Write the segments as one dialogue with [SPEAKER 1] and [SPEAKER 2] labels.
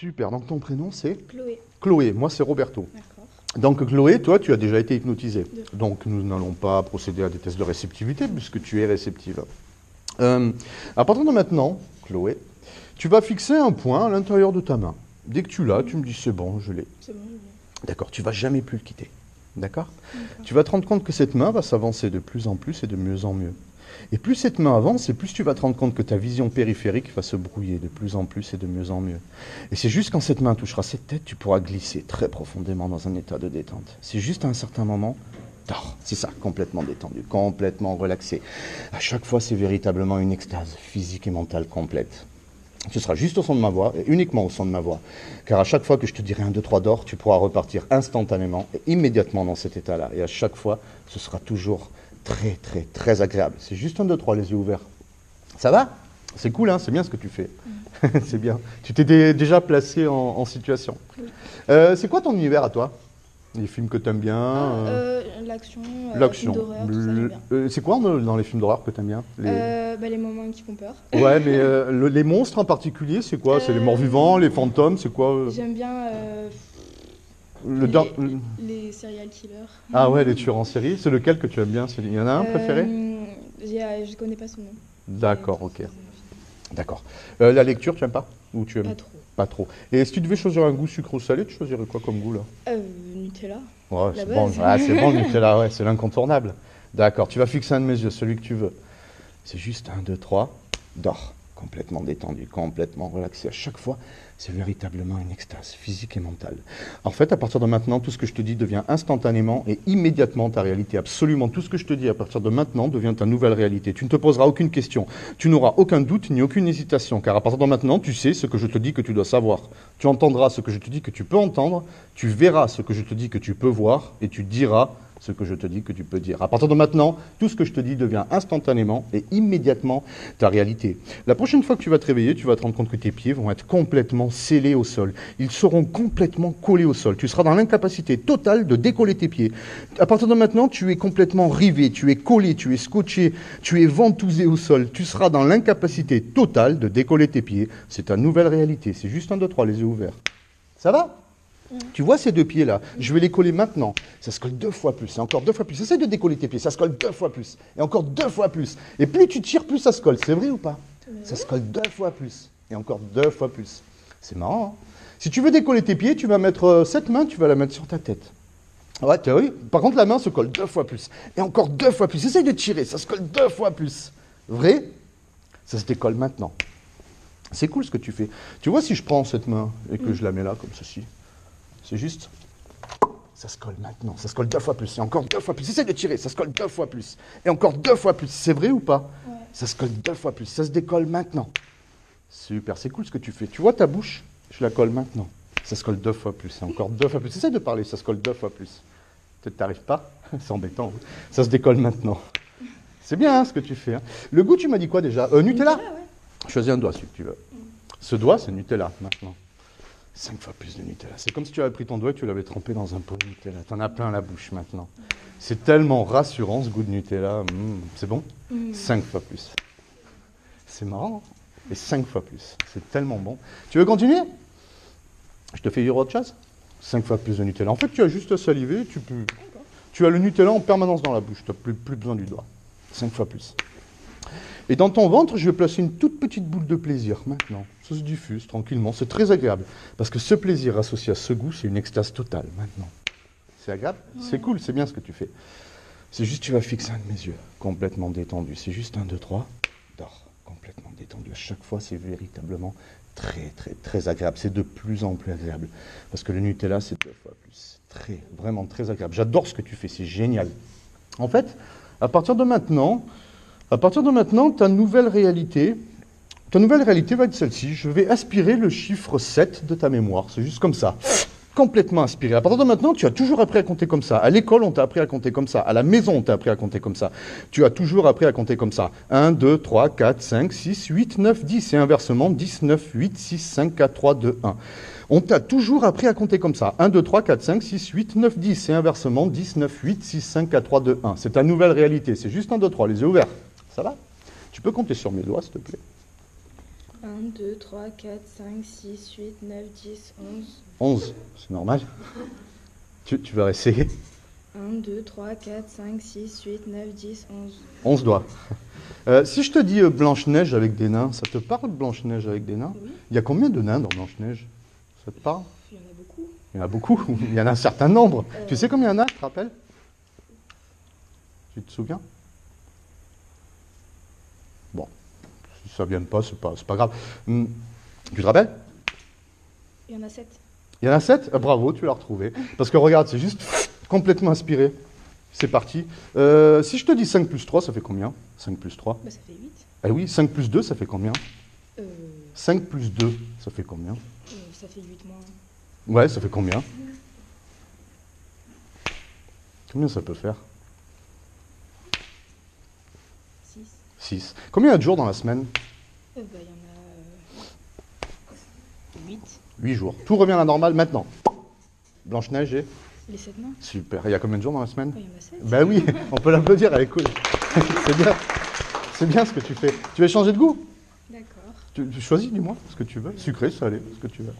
[SPEAKER 1] Super, donc ton prénom c'est
[SPEAKER 2] Chloé.
[SPEAKER 1] Chloé, moi c'est Roberto.
[SPEAKER 2] D'accord.
[SPEAKER 1] Donc Chloé, toi tu as déjà été hypnotisée.
[SPEAKER 2] Deux.
[SPEAKER 1] Donc nous n'allons pas procéder à des tests de réceptivité puisque tu es réceptive. À partir de maintenant, Chloé, tu vas fixer un point à l'intérieur de ta main. Dès que tu l'as, tu me dis c'est bon, je l'ai.
[SPEAKER 2] C'est bon, je viens.
[SPEAKER 1] D'accord, tu vas jamais plus le quitter. D'accord?
[SPEAKER 2] D'accord.
[SPEAKER 1] Tu vas te rendre compte que cette main va s'avancer de plus en plus et de mieux en mieux. Et plus cette main avance, et plus tu vas te rendre compte que ta vision périphérique va se brouiller de plus en plus et de mieux en mieux. Et c'est juste quand cette main touchera cette tête, tu pourras glisser très profondément dans un état de détente. C'est juste à un certain moment, dors. C'est ça, complètement détendu, complètement relaxé. À chaque fois, c'est véritablement une extase physique et mentale complète. Ce sera juste au son de ma voix, et uniquement au son de ma voix. Car à chaque fois que je te dirai 1, 2, 3 dors, tu pourras repartir instantanément et immédiatement dans cet état-là. Et à chaque fois, ce sera toujours très, très, très agréable. C'est juste 1, 2, 3, les yeux ouverts. Ça va? C'est cool, hein? C'est bien ce que tu fais. C'est bien. Tu t'es déjà placé en situation.
[SPEAKER 2] Oui.
[SPEAKER 1] C'est quoi ton univers à toi? Les films que tu aimes bien?
[SPEAKER 2] L'action,
[SPEAKER 1] L'action.
[SPEAKER 2] films d'horreur, tout ça, j'aime bien.
[SPEAKER 1] C'est quoi dans les films d'horreur que tu aimes bien?
[SPEAKER 2] Les moments qui font peur.
[SPEAKER 1] Ouais, mais les monstres en particulier, c'est quoi? C'est les morts-vivants, les fantômes, c'est quoi?
[SPEAKER 2] J'aime bien
[SPEAKER 1] Le
[SPEAKER 2] les serial killers.
[SPEAKER 1] Ah ouais, les tueurs en série. C'est lequel que tu aimes bien? Il y en a un préféré?
[SPEAKER 2] Je connais pas son nom.
[SPEAKER 1] D'accord, ok. D'accord. La lecture, tu aimes pas? Ou tu aimes?
[SPEAKER 2] Pas trop.
[SPEAKER 1] Pas trop. Et si tu devais choisir un goût sucre ou salé, tu choisirais quoi comme goût là?
[SPEAKER 2] Nutella.
[SPEAKER 1] Ouais,
[SPEAKER 2] La
[SPEAKER 1] c'est bon,
[SPEAKER 2] base.
[SPEAKER 1] c'est bon le Nutella, ouais, c'est l'incontournable. D'accord, tu vas fixer un de mes yeux, celui que tu veux. C'est juste 1, 2, 3, dors. Complètement détendu, complètement relaxé. À chaque fois, c'est véritablement une extase physique et mentale. En fait, à partir de maintenant, tout ce que je te dis devient instantanément et immédiatement ta réalité. Absolument tout ce que je te dis à partir de maintenant devient ta nouvelle réalité. Tu ne te poseras aucune question. Tu n'auras aucun doute ni aucune hésitation. Car à partir de maintenant, tu sais ce que je te dis que tu dois savoir. Tu entendras ce que je te dis que tu peux entendre. Tu verras ce que je te dis que tu peux voir. Et tu diras ce que je te dis que tu peux dire. À partir de maintenant, tout ce que je te dis devient instantanément et immédiatement ta réalité. La prochaine fois que tu vas te réveiller, tu vas te rendre compte que tes pieds vont être complètement scellés au sol. Ils seront complètement collés au sol. Tu seras dans l'incapacité totale de décoller tes pieds. À partir de maintenant, tu es complètement rivé, tu es collé, tu es scotché, tu es ventousé au sol. Tu seras dans l'incapacité totale de décoller tes pieds. C'est ta nouvelle réalité. C'est juste 1, 2, 3, les yeux ouverts. Ça va? Tu vois ces deux pieds-là? Je vais les coller maintenant. Ça se colle 2 fois plus, et encore 2 fois plus. Essaye de décoller tes pieds, ça se colle 2 fois plus, et encore 2 fois plus. Et plus tu tires, plus ça se colle. C'est vrai ou pas? Ça se colle 2 fois plus, et encore 2 fois plus. C'est marrant, hein? Si tu veux décoller tes pieds, tu vas mettre cette main, tu vas la mettre sur ta tête. Ouais, tu as vu? Par contre, la main se colle 2 fois plus, et encore 2 fois plus. Essaye de tirer, ça se colle 2 fois plus. Vrai? Ça se décolle maintenant. C'est cool ce que tu fais. Tu vois, si je prends cette main et que je la mets là, comme ceci, c'est juste, ça se colle maintenant, ça se colle 2 fois plus, et encore 2 fois plus. Essaye de tirer, ça se colle 2 fois plus, et encore 2 fois plus. C'est vrai ou pas?
[SPEAKER 2] Ouais.
[SPEAKER 1] Ça se colle 2 fois plus, ça se décolle maintenant. Super, c'est cool ce que tu fais. Tu vois ta bouche? Je la colle maintenant. Ça se colle 2 fois plus, et encore 2 fois plus. Essaye de parler, ça se colle 2 fois plus. Peut-être t'arrives pas? C'est embêtant. Ça se décolle maintenant. C'est bien hein, ce que tu fais. Hein. Le goût, tu m'as dit quoi déjà? Nutella?
[SPEAKER 2] Ouais.
[SPEAKER 1] Choisis un doigt si tu veux. Ce doigt, c'est Nutella maintenant. 5 fois plus de Nutella. C'est comme si tu avais pris ton doigt et tu l'avais trempé dans un pot de Nutella. Tu en as plein la bouche maintenant. C'est tellement rassurant ce goût de Nutella. C'est bon? 5 fois plus. C'est marrant. Hein? Et 5 fois plus. C'est tellement bon. Tu veux continuer? Je te fais dire autre chose? 5 fois plus de Nutella. En fait, tu as juste à saliver. Tu as le Nutella en permanence dans la bouche. Tu n'as plus besoin du doigt. 5 fois plus. Et dans ton ventre, je vais placer une toute petite boule de plaisir maintenant. Ça se diffuse tranquillement, c'est très agréable. Parce que ce plaisir associé à ce goût, c'est une extase totale maintenant. C'est agréable? C'est cool, c'est bien ce que tu fais. C'est juste, tu vas fixer un de mes yeux, complètement détendu. C'est juste 1, 2, 3, dors, complètement détendu. À chaque fois, c'est véritablement très, très, très agréable. C'est de plus en plus agréable. Parce que le Nutella, c'est 2 fois plus. C'est vraiment très agréable. J'adore ce que tu fais, c'est génial. En fait, à partir de maintenant, ta nouvelle réalité va être celle-ci. Je vais aspirer le chiffre 7 de ta mémoire. C'est juste comme ça. Complètement aspiré. À partir de maintenant, tu as toujours appris à compter comme ça. À l'école, on t'a appris à compter comme ça. À la maison, on t'a appris à compter comme ça. Tu as toujours appris à compter comme ça. 1, 2, 3, 4, 5, 6, 8, 9, 10. Et inversement, 10, 9, 8, 6, 5, 4, 3, 2, 1. On t'a toujours appris à compter comme ça. 1, 2, 3, 4, 5, 6, 8, 9, 10. Et inversement, 10, 9, 8, 6, 5, 4, 3, 2, 1. C'est ta nouvelle réalité. C'est juste 1, 2, 3. Les yeux ouverts. Ça va? Tu peux compter sur mes doigts, s'il te plaît?
[SPEAKER 2] 1, 2, 3, 4, 5, 6, 8, 9, 10, 11.
[SPEAKER 1] 11, c'est normal. Tu vas essayer.
[SPEAKER 2] 1, 2, 3, 4, 5, 6, 8, 9, 10, 11.
[SPEAKER 1] 11 doigts. Si je te dis Blanche-Neige avec des nains, ça te parle Blanche-Neige avec des nains?
[SPEAKER 2] Oui.
[SPEAKER 1] Il y a combien de nains dans Blanche-Neige? Ça te parle?
[SPEAKER 2] Il y en a beaucoup.
[SPEAKER 1] Il y en a beaucoup, il y en a un certain nombre. Tu sais combien il y en a, tu te rappelles? Tu te souviens? Bon, si ça ne vient pas, c'est pas grave. Tu te rappelles?
[SPEAKER 2] Il y en a 7.
[SPEAKER 1] Il y en a 7? Bravo, tu l'as retrouvé. Parce que regarde, c'est juste complètement inspiré. C'est parti. Si je te dis 5 plus 3, ça fait combien? 5 plus 3?
[SPEAKER 2] Bah, ça fait 8.
[SPEAKER 1] Eh oui, 5 plus 2, ça fait combien?
[SPEAKER 2] Euh,
[SPEAKER 1] 5 plus 2, ça fait combien?
[SPEAKER 2] Ça fait 8 moins.
[SPEAKER 1] Ouais, ça fait combien? Combien ça peut faire?
[SPEAKER 2] 6.
[SPEAKER 1] 6. Combien il y a de jours dans la semaine?
[SPEAKER 2] Bah, il y en a 8.
[SPEAKER 1] 8 jours. Tout revient à la normale maintenant. Blanche-Neige et...
[SPEAKER 2] Les 7 mains.
[SPEAKER 1] Super. Il y a combien de jours dans la semaine?
[SPEAKER 2] Il y en a 7.
[SPEAKER 1] Ben oui, on peut l'applaudir, elle est cool. C'est bien. C'est bien ce que tu fais. Tu veux changer de goût?
[SPEAKER 2] D'accord.
[SPEAKER 1] Tu choisis, dis-moi, ce que tu veux. Sucré, salé, ce que tu veux.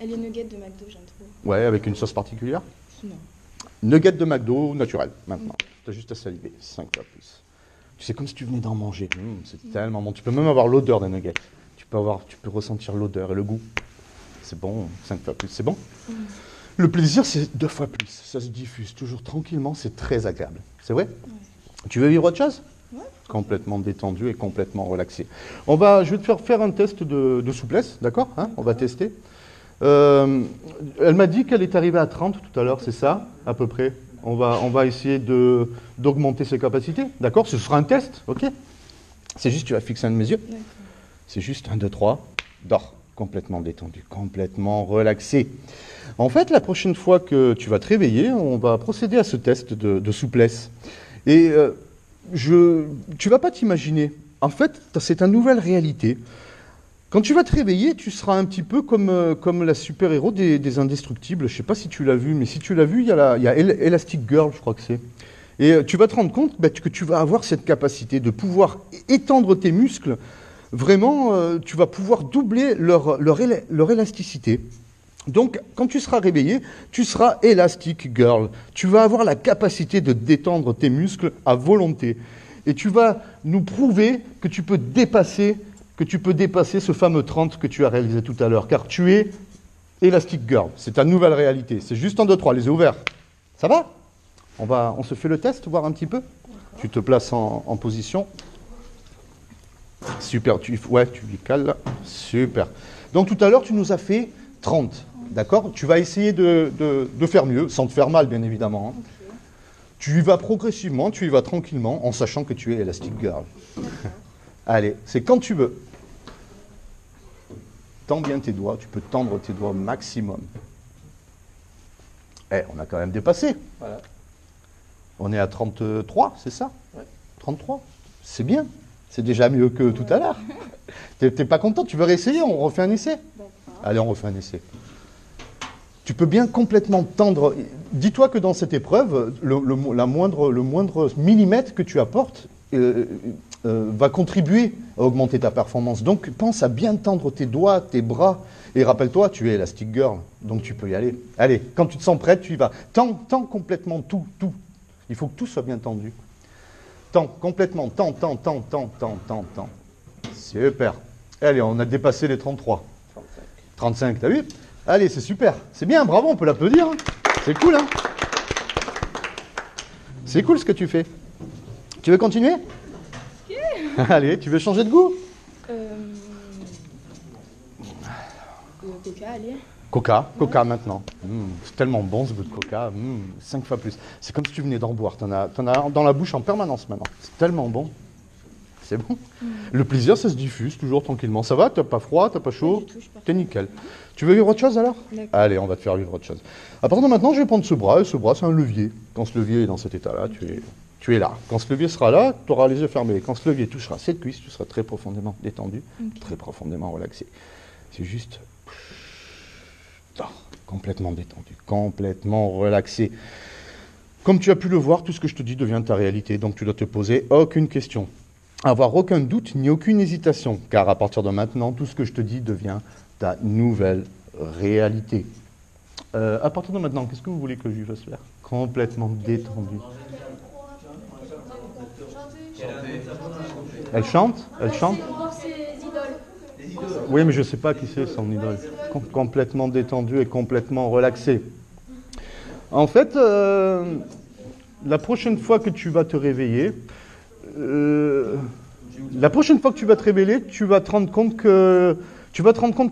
[SPEAKER 2] Les nuggets de McDo, j'aime trop.
[SPEAKER 1] Ouais, avec une sauce particulière?
[SPEAKER 2] Non.
[SPEAKER 1] Nuggets de McDo naturel, maintenant. Tu as juste à saliver, 5 fois plus. Tu sais, comme si tu venais d'en manger. C'est tellement bon. Tu peux même avoir l'odeur des nuggets. Tu peux ressentir l'odeur et le goût. C'est bon, 5 fois plus, c'est bon. Le plaisir, c'est 2 fois plus. Ça se diffuse toujours tranquillement, c'est très agréable. C'est vrai? Tu veux vivre autre chose?
[SPEAKER 2] Ouais.
[SPEAKER 1] Complètement détendu et complètement relaxé. Je vais te faire un test de souplesse, d'accord, hein? On va tester. Elle m'a dit qu'elle est arrivée à 30 tout à l'heure, c'est ça, à peu près. On va essayer d'augmenter ses capacités, d'accord? Ce sera un test, ok? C'est juste, tu vas fixer un de mes yeux.
[SPEAKER 2] D'accord.
[SPEAKER 1] C'est juste 1, 2, 3, dors. Complètement détendu, complètement relaxé. En fait, la prochaine fois que tu vas te réveiller, on va procéder à ce test de souplesse. Et tu vas pas t'imaginer. En fait, c'est une nouvelle réalité. Quand tu vas te réveiller, tu seras un petit peu comme la super-héros des Indestructibles. Je ne sais pas si tu l'as vu, mais si tu l'as vu, il y a Elastic Girl, je crois que c'est. Et tu vas te rendre compte que tu vas avoir cette capacité de pouvoir étendre tes muscles. Vraiment, tu vas pouvoir doubler leur élasticité. Donc, quand tu seras réveillé, tu seras Elastic Girl. Tu vas avoir la capacité de détendre tes muscles à volonté. Et tu vas nous prouver que tu peux dépasser ce fameux 30 que tu as réalisé tout à l'heure. Car tu es Elastic Girl. C'est ta nouvelle réalité. C'est juste 1, 2, 3, les yeux ouverts. Ça va? On se fait le test, voir un petit peu? Tu te places en position. Super, tu lui cales là. Super. Donc tout à l'heure, tu nous as fait 30. D'accord? Tu vas essayer de faire mieux, sans te faire mal, bien évidemment. Hein.
[SPEAKER 2] Okay.
[SPEAKER 1] Tu y vas progressivement, tu y vas tranquillement, en sachant que tu es Elastic Girl. Allez, c'est quand tu veux. Tends bien tes doigts, tu peux tendre tes doigts au maximum. On a quand même dépassé.
[SPEAKER 3] Voilà.
[SPEAKER 1] On est à 33, c'est ça?
[SPEAKER 3] Ouais.
[SPEAKER 1] 33. C'est bien. C'est déjà mieux que tout à l'heure. T'es pas content? Tu veux réessayer? On refait un essai? Allez, on refait un essai. Tu peux bien complètement tendre. Dis-toi que dans cette épreuve, le moindre millimètre que tu apportes va contribuer à augmenter ta performance. Donc, pense à bien tendre tes doigts, tes bras. Et rappelle-toi, tu es Elastic Girl, donc tu peux y aller. Allez, quand tu te sens prête, tu y vas. Tends complètement tout. Il faut que tout soit bien tendu. Tends complètement, tends. Super. Allez, on a dépassé les 33. 35, t'as vu? Allez, c'est super. C'est bien, bravo, on peut l'applaudir. Hein. C'est cool, hein? C'est cool ce que tu fais. Tu veux continuer? Allez, tu veux changer de goût?
[SPEAKER 2] Coca, allez.
[SPEAKER 1] Coca maintenant. C'est tellement bon ce goût de coca. 5 fois plus. C'est comme si tu venais d'en boire. T'en as dans la bouche en permanence maintenant. C'est tellement bon. C'est bon. Le plaisir, ça se diffuse toujours tranquillement. Ça va? T'as pas froid? T'as pas chaud? T'es nickel. Tu veux vivre autre chose alors? Allez, on va te faire vivre autre chose. À partir de maintenant, je vais prendre ce bras. Et ce bras, c'est un levier. Quand ce levier est dans cet état-là, tu es là. Quand ce levier sera là, tu auras les yeux fermés. Quand ce levier touchera cette cuisse, tu seras très profondément détendu, très profondément relaxé. C'est juste... complètement détendu, complètement relaxé. Comme tu as pu le voir, tout ce que je te dis devient ta réalité, donc tu dois te poser aucune question. avoir aucun doute ni aucune hésitation, car à partir de maintenant, tout ce que je te dis devient ta nouvelle réalité. À partir de maintenant, qu'est-ce que vous voulez que je lui fasse faire? Complètement détendu. Elle chante? Elle chante? Oui, mais je ne sais pas qui c'est son idole. Complètement détendu et complètement relaxé. En fait, la prochaine fois que tu vas te réveiller, tu vas te rendre compte que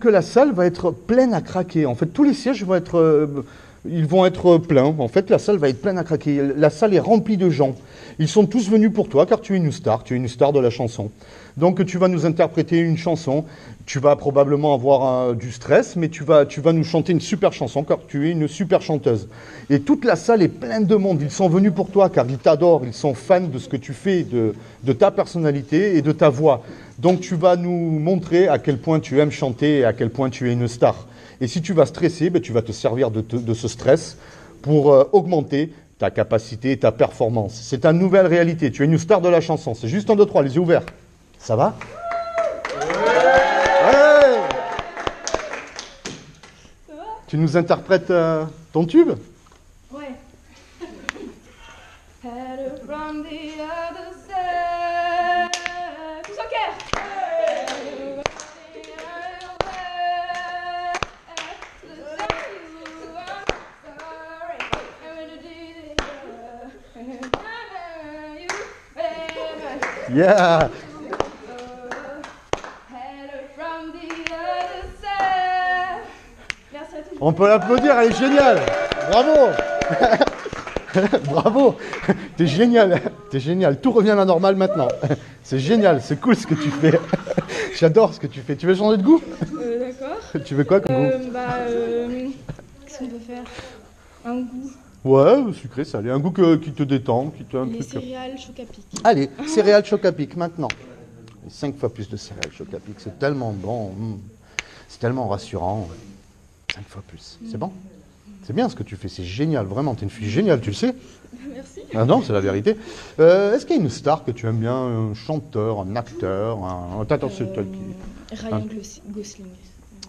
[SPEAKER 1] la salle va être pleine à craquer. En fait, tous les sièges vont être pleins. En fait, la salle va être pleine à craquer. La salle est remplie de gens. Ils sont tous venus pour toi, car tu es une star de la chanson. Donc, tu vas nous interpréter une chanson. Tu vas probablement avoir du stress, mais tu vas nous chanter une super chanson, car tu es une super chanteuse. Et toute la salle est pleine de monde. Ils sont venus pour toi, car ils t'adorent. Ils sont fans de ce que tu fais, de ta personnalité et de ta voix. Donc, tu vas nous montrer à quel point tu aimes chanter et à quel point tu es une star. Et si tu vas stresser, tu vas te servir de ce stress pour augmenter ta capacité et ta performance. C'est ta nouvelle réalité. Tu es une star de la chanson. C'est juste 1, 2, 3, les yeux ouverts. Ça va? Ouais. Tu nous interprètes ton tube?
[SPEAKER 2] Ouais. Hello from the other side. Tous en cœur.
[SPEAKER 1] Yeah. On peut l'applaudir, elle est géniale. Bravo. Bravo. T'es génial. T'es génial. Tout revient à la normale maintenant. C'est génial, c'est cool ce que tu fais. J'adore ce que tu fais. Tu veux changer de goût?
[SPEAKER 2] D'accord.
[SPEAKER 1] Tu veux quoi comme goût?
[SPEAKER 2] Qu'est-ce qu'on peut faire? Un goût.
[SPEAKER 1] Ouais, sucré, salé. Un goût qui te détend, qui te...
[SPEAKER 2] Les céréales choc à pic.
[SPEAKER 1] Allez, céréales choc à pic, maintenant. 5 fois plus de céréales choc à pic, c'est tellement bon. C'est tellement rassurant. 5 fois plus. C'est bon? C'est bien ce que tu fais, c'est génial, vraiment. T'es une fille géniale, tu le sais?
[SPEAKER 2] Merci.
[SPEAKER 1] Ah non, c'est la vérité. Est-ce qu'il y a une star que tu aimes bien? Un chanteur, un acteur, Attends, c'est toi qui...
[SPEAKER 2] Ryan Gosling.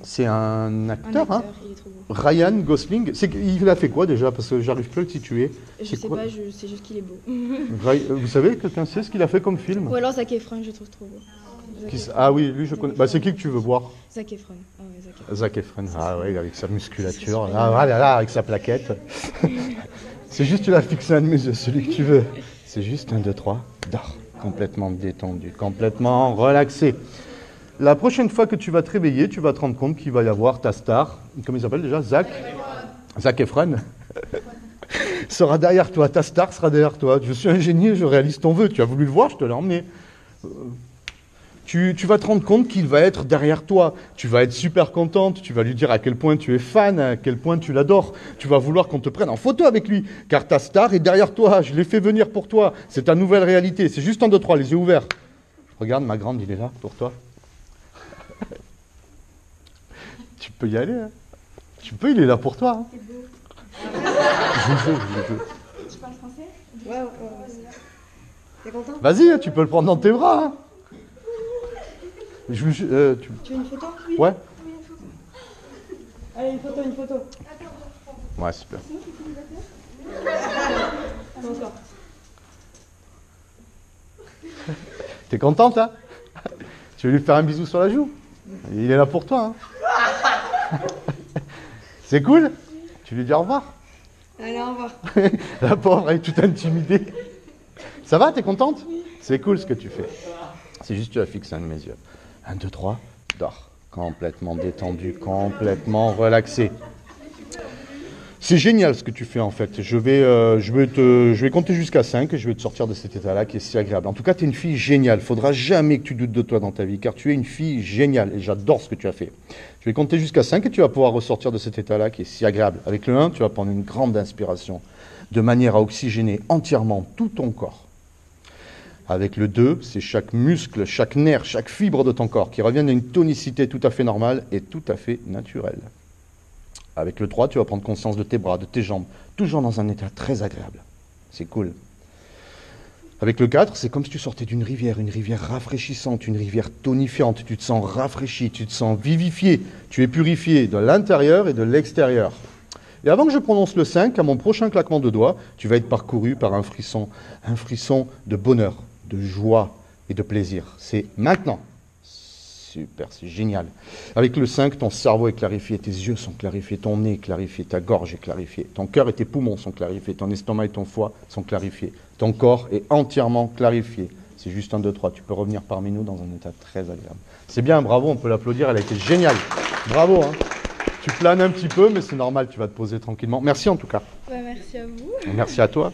[SPEAKER 1] C'est un acteur, hein?
[SPEAKER 2] Il est trop beau.
[SPEAKER 1] Ryan Gosling. Il a fait quoi déjà? Parce que j'arrive plus à le situer.
[SPEAKER 2] Je sais pas, je sais juste qu'il est beau.
[SPEAKER 1] Vous savez, quelqu'un sait ce qu'il a fait comme film?
[SPEAKER 2] Ou alors Zac Efron, je le trouve trop beau.
[SPEAKER 1] Ah oui, lui je connais. Bah, c'est qui que tu veux voir?
[SPEAKER 2] Zac Efron. Ah ouais, Zac Efron.
[SPEAKER 1] Zac Efron. Ah ouais, avec sa musculature. Ah là là, avec sa plaquette. C'est juste, tu l'as fixé un de mes yeux, celui que tu veux. C'est juste 1, 2, 3, dors. Complètement détendu, complètement relaxé. La prochaine fois que tu vas te réveiller, tu vas te rendre compte qu'il va y avoir ta star, comment il s'appelle déjà? Zac Efron sera derrière toi, ta star sera derrière toi. Je suis un génie, je réalise ton vœu. Tu as voulu le voir, je te l'ai emmené. Tu vas te rendre compte qu'il va être derrière toi. Tu vas être super contente, tu vas lui dire à quel point tu es fan, à quel point tu l'adores. Tu vas vouloir qu'on te prenne en photo avec lui, car ta star est derrière toi. Je l'ai fait venir pour toi. C'est ta nouvelle réalité. C'est juste 1, 2, 3, les yeux ouverts. Regarde, ma grande, il est là pour toi. Tu peux y aller, hein. Tu peux, il est là pour toi. Hein.
[SPEAKER 2] C'est beau.
[SPEAKER 1] Je veux.
[SPEAKER 2] Tu parles français? Ouais. T'es content?
[SPEAKER 1] Vas-y, tu peux le prendre dans tes bras. Hein.
[SPEAKER 2] Tu veux une photo? Oui.
[SPEAKER 1] Ouais.
[SPEAKER 2] Oui, une photo. Allez, une photo.
[SPEAKER 1] Ouais, super.
[SPEAKER 2] Encore.
[SPEAKER 1] T'es contente, là? Tu veux lui faire un bisou sur la joue? Il est là pour toi. Hein. C'est cool? Tu lui dis au revoir?
[SPEAKER 2] Allez, au revoir.
[SPEAKER 1] La pauvre, elle est toute intimidée. Ça va, t'es contente? Oui. C'est cool ce que tu fais. C'est juste, tu as fixé un de mes yeux. 1, 2, 3, dors. Complètement détendu, complètement relaxé. C'est génial ce que tu fais en fait. Je vais compter jusqu'à 5 et je vais te sortir de cet état-là qui est si agréable. En tout cas, tu es une fille géniale. Il ne faudra jamais que tu doutes de toi dans ta vie, car tu es une fille géniale et j'adore ce que tu as fait. Je vais compter jusqu'à 5 et tu vas pouvoir ressortir de cet état-là qui est si agréable. Avec le 1, tu vas prendre une grande inspiration de manière à oxygéner entièrement tout ton corps. Avec le 2, c'est chaque muscle, chaque nerf, chaque fibre de ton corps qui reviennent à une tonicité tout à fait normale et tout à fait naturelle. Avec le 3, tu vas prendre conscience de tes bras, de tes jambes, toujours dans un état très agréable. C'est cool. Avec le 4, c'est comme si tu sortais d'une rivière, une rivière rafraîchissante, une rivière tonifiante. Tu te sens rafraîchi, tu te sens vivifié, tu es purifié de l'intérieur et de l'extérieur. Et avant que je prononce le 5, à mon prochain claquement de doigts, tu vas être parcouru par un frisson de bonheur, de joie et de plaisir. C'est maintenant. Super, c'est génial. Avec le 5, ton cerveau est clarifié, tes yeux sont clarifiés, ton nez est clarifié, ta gorge est clarifiée, ton cœur et tes poumons sont clarifiés, ton estomac et ton foie sont clarifiés, ton corps est entièrement clarifié. C'est juste 1, 2, 3. Tu peux revenir parmi nous dans un état très agréable. C'est bien, bravo, on peut l'applaudir, elle a été géniale. Bravo, hein. Tu planes un petit peu, mais c'est normal, tu vas te poser tranquillement. Merci en tout cas.
[SPEAKER 2] Merci à vous.
[SPEAKER 1] Merci à toi.